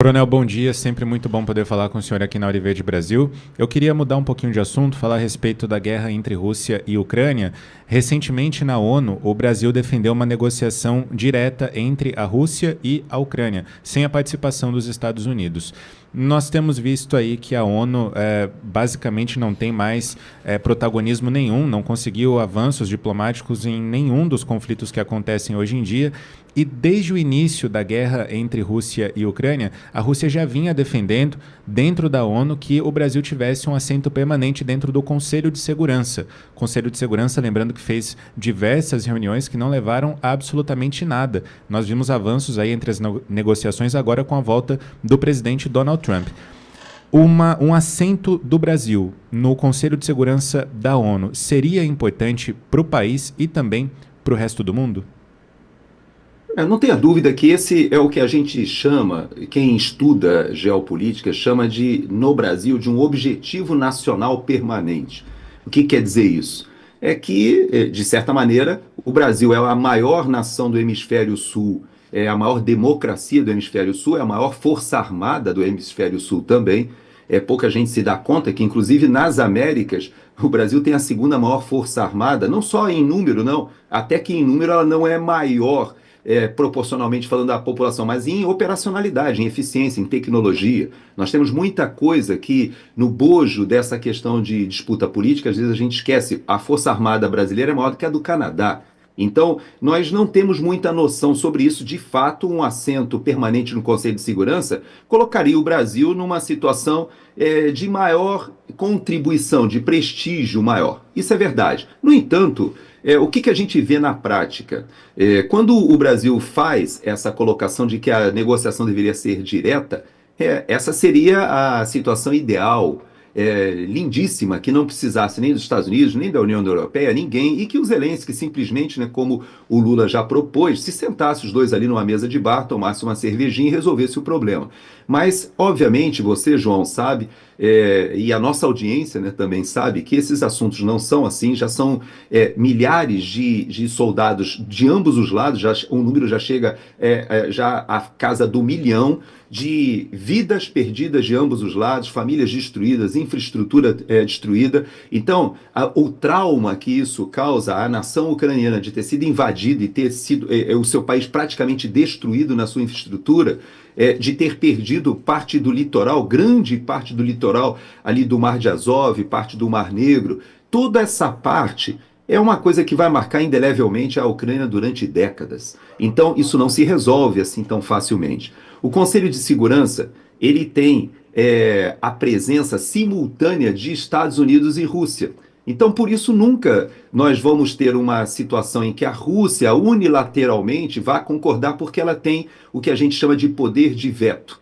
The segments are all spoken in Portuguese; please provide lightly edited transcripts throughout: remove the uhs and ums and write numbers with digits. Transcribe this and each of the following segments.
Coronel, bom dia. Sempre muito bom poder falar com o senhor aqui na Auriverde Brasil. Eu queria mudar um pouquinho de assunto, falar a respeito da guerra entre Rússia e Ucrânia. Recentemente, na ONU, o Brasil defendeu uma negociação direta entre a Rússia e a Ucrânia, sem a participação dos Estados Unidos. Nós temos visto aí que a ONU basicamente não tem mais protagonismo nenhum, não conseguiu avanços diplomáticos em nenhum dos conflitos que acontecem hoje em dia. E desde o início da guerra entre Rússia e Ucrânia, a Rússia já vinha defendendo, dentro da ONU, que o Brasil tivesse um assento permanente dentro do Conselho de Segurança. Conselho de Segurança, lembrando que fez diversas reuniões que não levaram a absolutamente nada. Nós vimos avanços aí entre as negociações agora com a volta do presidente Donald Trump. Um assento do Brasil no Conselho de Segurança da ONU seria importante para o país e também para o resto do mundo? Não tenha dúvida que esse é o que a gente chama, quem estuda geopolítica chama de, no Brasil, de um objetivo nacional permanente. O que quer dizer isso? É que, de certa maneira, o Brasil é a maior nação do hemisfério sul, é a maior democracia do hemisfério sul, é a maior força armada do hemisfério sul também. Pouca gente se dá conta que, inclusive nas Américas, o Brasil tem a segunda maior força armada, não só em número, não, até que em número ela não é maior, proporcionalmente falando da população, mas em operacionalidade, em eficiência, em tecnologia. Nós temos muita coisa que, no bojo dessa questão de disputa política, às vezes a gente esquece, a Força Armada brasileira é maior do que a do Canadá. Então, nós não temos muita noção sobre isso. De fato, um assento permanente no Conselho de Segurança colocaria o Brasil numa situação de maior contribuição, de prestígio maior. Isso é verdade. No entanto, o que a gente vê na prática? Quando o Brasil faz essa colocação de que a negociação deveria ser direta, essa seria a situação ideal, lindíssima, que não precisasse nem dos Estados Unidos, nem da União Europeia, ninguém, e que o Zelensky simplesmente, né, como o Lula já propôs, se sentasse os dois ali numa mesa de bar, tomasse uma cervejinha e resolvesse o problema. Mas, obviamente, você, João, sabe, e a nossa audiência, né, também sabe, que esses assuntos não são assim, já são milhares de soldados de ambos os lados, o número já chega já à casa do 1 milhão, de vidas perdidas de ambos os lados, famílias destruídas, infraestrutura destruída. Então, o trauma que isso causa à nação ucraniana de ter sido invadida e ter sido o seu país praticamente destruído na sua infraestrutura, de ter perdido parte do litoral, grande parte do litoral ali do Mar de Azov, parte do Mar Negro, toda essa parte é uma coisa que vai marcar indelevelmente a Ucrânia durante décadas. Então, isso não se resolve assim tão facilmente. O Conselho de Segurança, ele tem a presença simultânea de Estados Unidos e Rússia. Então, por isso, nunca nós vamos ter uma situação em que a Rússia unilateralmente vá concordar, porque ela tem o que a gente chama de poder de veto.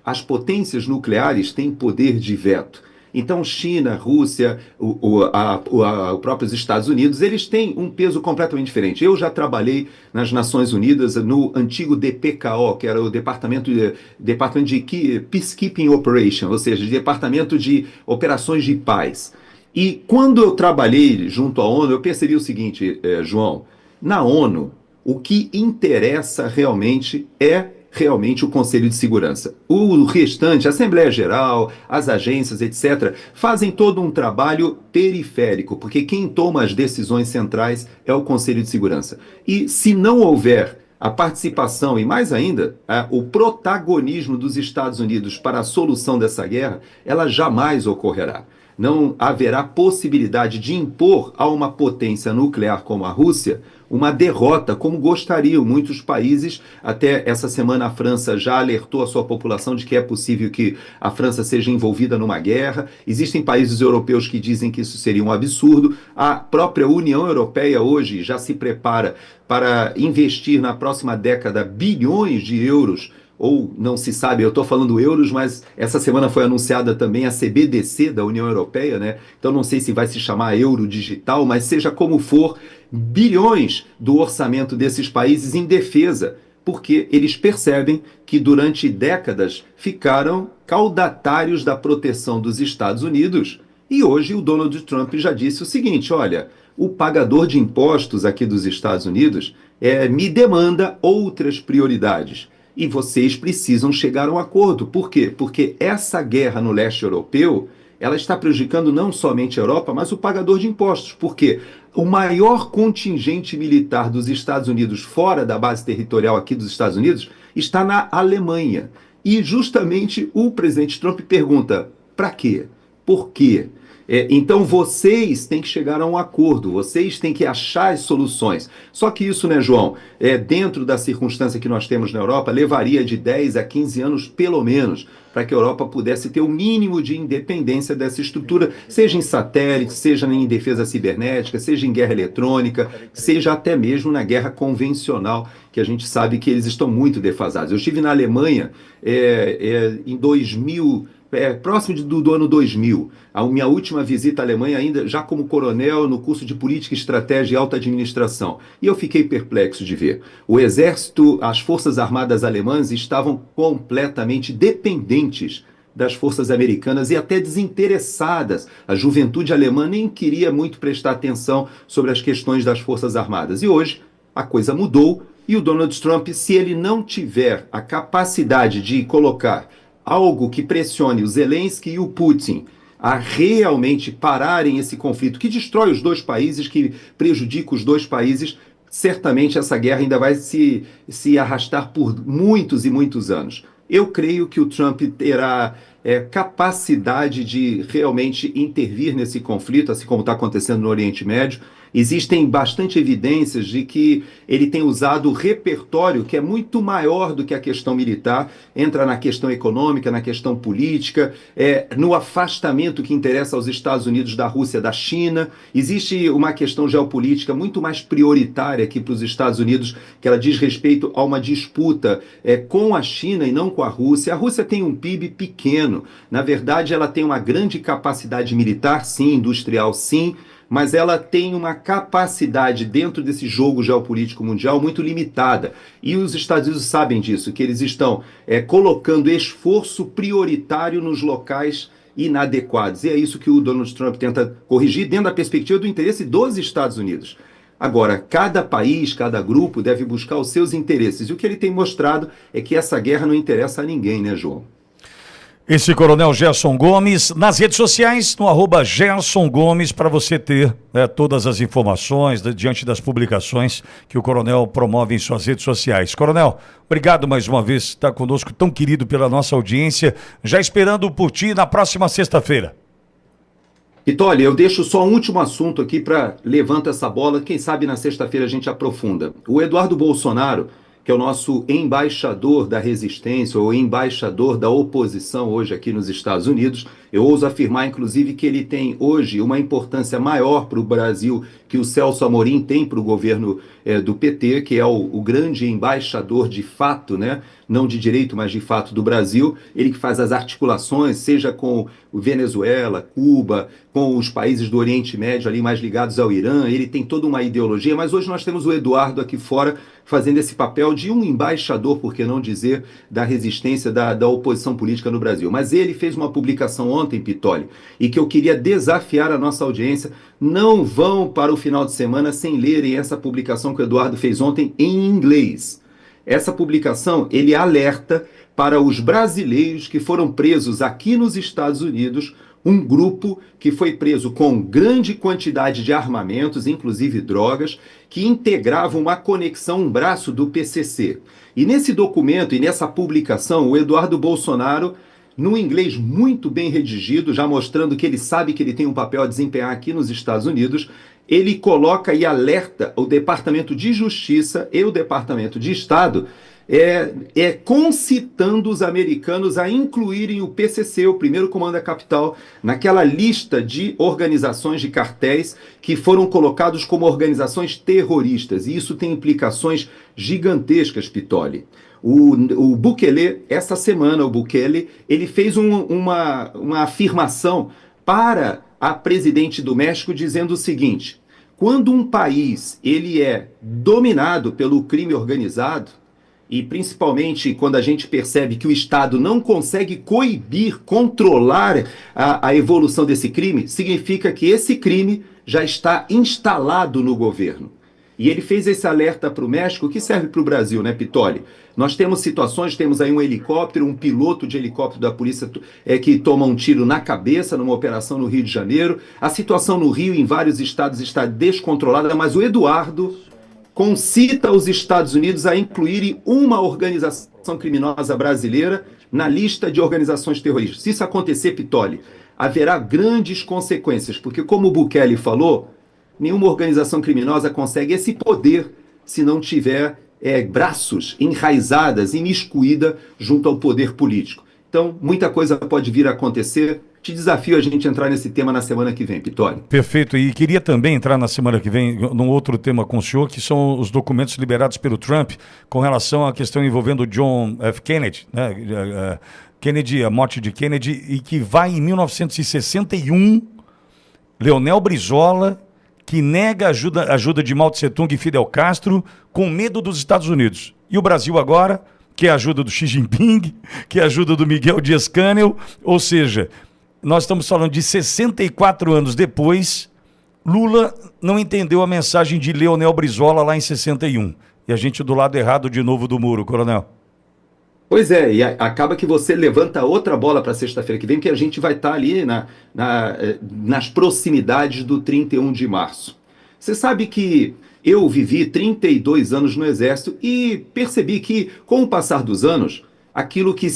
As potências nucleares têm poder de veto. Então, China, Rússia, os próprios Estados Unidos, eles têm um peso completamente diferente. Eu já trabalhei nas Nações Unidas no antigo DPKO, que era o Departamento de Peacekeeping Operation, ou seja, Departamento de Operações de Paz. E quando eu trabalhei junto à ONU, eu percebi o seguinte, João, na ONU, o que interessa realmente é realmente o Conselho de Segurança. O restante, a Assembleia Geral, as agências, etc., fazem todo um trabalho periférico, porque quem toma as decisões centrais é o Conselho de Segurança. E se não houver a participação e, mais ainda, o protagonismo dos Estados Unidos para a solução dessa guerra, ela jamais ocorrerá. Não haverá possibilidade de impor a uma potência nuclear como a Rússia uma derrota, como gostariam muitos países. Até essa semana a França já alertou a sua população de que é possível que a França seja envolvida numa guerra. Existem países europeus que dizem que isso seria um absurdo. A própria União Europeia hoje já se prepara para investir na próxima década bilhões de euros, ou não se sabe, eu estou falando euros, mas essa semana foi anunciada também a CBDC da União Europeia, né? Então não sei se vai se chamar euro digital, mas seja como for, bilhões do orçamento desses países em defesa, porque eles percebem que durante décadas ficaram caudatários da proteção dos Estados Unidos. E hoje o Donald Trump já disse o seguinte, olha, o pagador de impostos aqui dos Estados Unidos me demanda outras prioridades. e vocês precisam chegar a um acordo. Por quê? Porque essa guerra no leste europeu, ela está prejudicando não somente a Europa, mas o pagador de impostos. Por quê? O maior contingente militar dos Estados Unidos fora da base territorial aqui dos Estados Unidos está na Alemanha. E justamente o presidente Trump pergunta: para quê? Por quê? Então vocês têm que chegar a um acordo, vocês têm que achar as soluções. Só que isso, né, João, dentro da circunstância que nós temos na Europa, levaria de 10 a 15 anos, pelo menos, para que a Europa pudesse ter o mínimo de independência dessa estrutura, seja em satélite, seja em defesa cibernética, seja em guerra eletrônica, seja até mesmo na guerra convencional, que a gente sabe que eles estão muito defasados. Eu estive na Alemanha em 2000, próximo do ano 2000, a minha última visita à Alemanha ainda já como coronel no curso de Política, Estratégia e Alta Administração. E eu fiquei perplexo de ver. O exército, as forças armadas alemãs estavam completamente dependentes das forças americanas e até desinteressadas. A juventude alemã nem queria muito prestar atenção sobre as questões das forças armadas. E hoje a coisa mudou e o Donald Trump, se ele não tiver a capacidade de colocar algo que pressione o Zelensky e o Putin a realmente pararem esse conflito que destrói os dois países, que prejudica os dois países, certamente essa guerra ainda vai se arrastar por muitos e muitos anos. Eu creio que o Trump terá capacidade de realmente intervir nesse conflito, assim como está acontecendo no Oriente Médio. Existem bastante evidências de que ele tem usado o repertório que é muito maior do que a questão militar, entra na questão econômica, na questão política, no afastamento que interessa aos Estados Unidos da Rússia, da China. Existe uma questão geopolítica muito mais prioritária aqui para os Estados Unidos, que ela diz respeito a uma disputa com a China e não com a Rússia. A Rússia tem um PIB pequeno, na verdade ela tem uma grande capacidade militar, sim, industrial, sim, mas ela tem uma capacidade dentro desse jogo geopolítico mundial muito limitada. E os Estados Unidos sabem disso, que eles estão colocando esforço prioritário nos locais inadequados. E é isso que o Donald Trump tenta corrigir dentro da perspectiva do interesse dos Estados Unidos. Agora, cada país, cada grupo deve buscar os seus interesses. E o que ele tem mostrado é que essa guerra não interessa a ninguém, né, João? Esse Coronel Gerson Gomes, nas redes sociais, no @Gerson Gomes, para você ter todas as informações diante das publicações que o Coronel promove em suas redes sociais. Coronel, obrigado mais uma vez por estar conosco, tão querido pela nossa audiência, já esperando por ti na próxima sexta-feira. Vitória, eu deixo só um último assunto aqui para levantar essa bola, quem sabe na sexta-feira a gente aprofunda. O Eduardo Bolsonaro, que é o nosso embaixador da resistência ou embaixador da oposição hoje aqui nos Estados Unidos. Eu ouso afirmar, inclusive, que ele tem hoje uma importância maior para o Brasil que o Celso Amorim tem para o governo do PT, que é o grande embaixador de fato, né? Não de direito, mas de fato do Brasil. Ele que faz as articulações, seja com o Venezuela, Cuba, com os países do Oriente Médio ali mais ligados ao Irã. Ele tem toda uma ideologia, mas hoje nós temos o Eduardo aqui fora fazendo esse papel de um embaixador, por que não dizer, da resistência da oposição política no Brasil. Mas ele fez uma publicação ontem, Pitoli, e que eu queria desafiar a nossa audiência. Não vão para o final de semana sem lerem essa publicação que o Eduardo fez ontem em inglês. Essa publicação, ele alerta para os brasileiros que foram presos aqui nos Estados Unidos, um grupo que foi preso com grande quantidade de armamentos, inclusive drogas, que integrava uma conexão, um braço do PCC. E nesse documento e nessa publicação, o Eduardo Bolsonaro, num inglês muito bem redigido, já mostrando que ele sabe que ele tem um papel a desempenhar aqui nos Estados Unidos, ele coloca e alerta o Departamento de Justiça e o Departamento de Estado concitando os americanos a incluírem o PCC, o Primeiro Comando da Capital, naquela lista de organizações de cartéis que foram colocados como organizações terroristas. E isso tem implicações gigantescas, Pitoli. O Bukele, essa semana, ele fez uma afirmação para a presidente do México dizendo o seguinte: quando um país ele é dominado pelo crime organizado, e principalmente quando a gente percebe que o Estado não consegue coibir, controlar a evolução desse crime, significa que esse crime já está instalado no governo. E ele fez esse alerta para o México, que serve para o Brasil, né, Pitoli? Nós temos situações, temos aí um helicóptero, um piloto de helicóptero da polícia que toma um tiro na cabeça numa operação no Rio de Janeiro. A situação no Rio, em vários estados, está descontrolada, mas o Eduardo concita os Estados Unidos a incluírem uma organização criminosa brasileira na lista de organizações terroristas. Se isso acontecer, Pitoli, haverá grandes consequências, porque como o Bukele falou, nenhuma organização criminosa consegue esse poder se não tiver braços enraizadas, imiscuída junto ao poder político. Então, muita coisa pode vir a acontecer. Te desafio a gente entrar nesse tema na semana que vem, Pitoli. Perfeito. E queria também entrar na semana que vem num outro tema com o senhor, que são os documentos liberados pelo Trump com relação à questão envolvendo John F. Kennedy, né? Kennedy, a morte de Kennedy, e que vai em 1961, Leonel Brizola, que nega ajuda de Mao Tse-tung e Fidel Castro com medo dos Estados Unidos. E o Brasil agora, que é a ajuda do Xi Jinping, que é a ajuda do Miguel Dias-Canel, ou seja, nós estamos falando de 64 anos depois, Lula não entendeu a mensagem de Leonel Brizola lá em 61. E a gente do lado errado de novo do muro, coronel. Pois é, e acaba que você levanta outra bola para sexta-feira que vem, que a gente vai estar ali nas proximidades do 31 de março. Você sabe que eu vivi 32 anos no Exército e percebi que, com o passar dos anos, aquilo que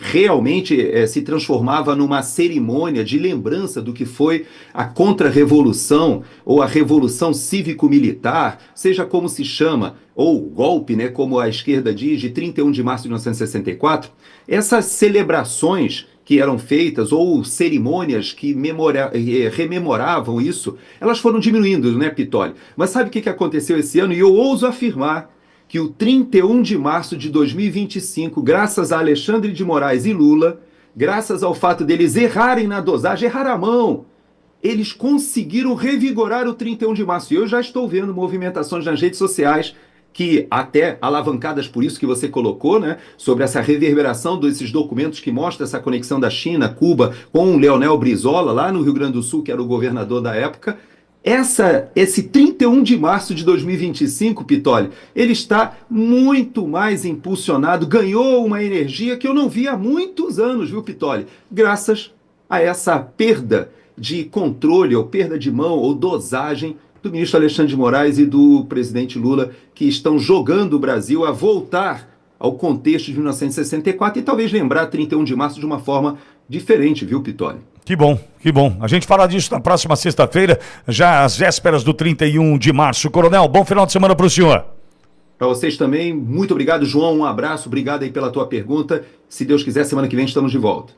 realmente se transformava numa cerimônia de lembrança do que foi a contra-revolução ou a revolução cívico-militar, seja como se chama, ou golpe, né, como a esquerda diz, de 31 de março de 1964, essas celebrações que eram feitas, ou cerimônias que rememoravam isso, elas foram diminuindo, né, Pitoli? Mas sabe o que aconteceu esse ano? E eu ouso afirmar que o 31 de março de 2025, graças a Alexandre de Moraes e Lula, graças ao fato deles errarem na dosagem, errar a mão, eles conseguiram revigorar o 31 de março. E eu já estou vendo movimentações nas redes sociais, que até alavancadas por isso que você colocou, né, sobre essa reverberação desses documentos que mostram essa conexão da China, Cuba, com o Leonel Brizola, lá no Rio Grande do Sul, que era o governador da época. Esse 31 de março de 2025, Pitoli, ele está muito mais impulsionado, ganhou uma energia que eu não vi há muitos anos, viu, Pitoli? Graças a essa perda de controle, ou perda de mão, ou dosagem do ministro Alexandre de Moraes e do presidente Lula, que estão jogando o Brasil a voltar ao contexto de 1964 e talvez lembrar 31 de março de uma forma diferente, viu, Pitoli? Que bom, que bom. A gente fala disso na próxima sexta-feira, já às vésperas do 31 de março. Coronel, bom final de semana para o senhor. Para vocês também, muito obrigado, João, um abraço, obrigado aí pela tua pergunta. Se Deus quiser, semana que vem estamos de volta.